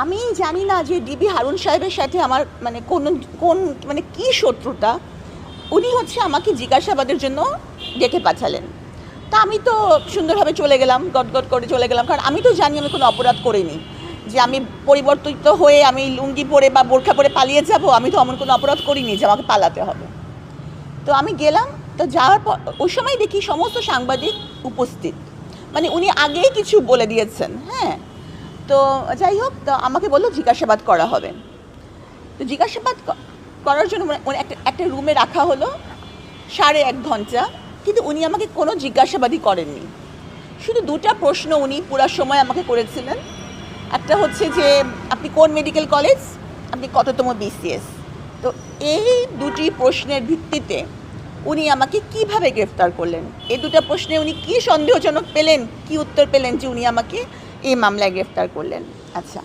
আমি জানি না যে ডিবি হারুন সাহেবের সাথে আমার মানে কোন মানে কী শত্রুতা। উনি হচ্ছে আমাকে জিজ্ঞাসাবাদের জন্য ডেকে পাঠালেন। তা আমি তো সুন্দরভাবে চলে গেলাম, গটগট করে চলে গেলাম, কারণ আমি তো জানি আমি কোনো অপরাধ করিনি, যে আমি পরিবর্তিত হয়ে আমি লুঙ্গি পরে বা বোরখা পরে পালিয়ে যাব। আমি তো এমন কোনো অপরাধ করিনি যে আমাকে পালাতে হবে। তো আমি গেলাম। তো যাওয়ার পর ওই সময় দেখি সমস্ত সাংবাদিক উপস্থিত, মানে উনি আগেই কিছু বলে দিয়েছেন। হ্যাঁ, তো যাই হোক, তো আমাকে বললো জিজ্ঞাসাবাদ করা হবে। তো জিজ্ঞাসাবাদ করার জন্য উনি একটা রুমে রাখা হলো 1.5 ঘন্টা, কিন্তু উনি আমাকে কোনো জিজ্ঞাসাবাদই করেননি। শুধু দুটা প্রশ্ন উনি পুরো সময় আমাকে করেছিলেন। একটা হচ্ছে যে আপনি কোন মেডিকেল কলেজ, আপনি কততম বিসিএস। তো এই দুটি প্রশ্নের ভিত্তিতে উনি আমাকে কিভাবে গ্রেফতার করলেন, এই দুটো প্রশ্নে উনি কি সন্দেহজনক পেলেন, কি উত্তর পেলেন যে উনি আমাকে এই মামলায় গ্রেফতার করলেন। আচ্ছা,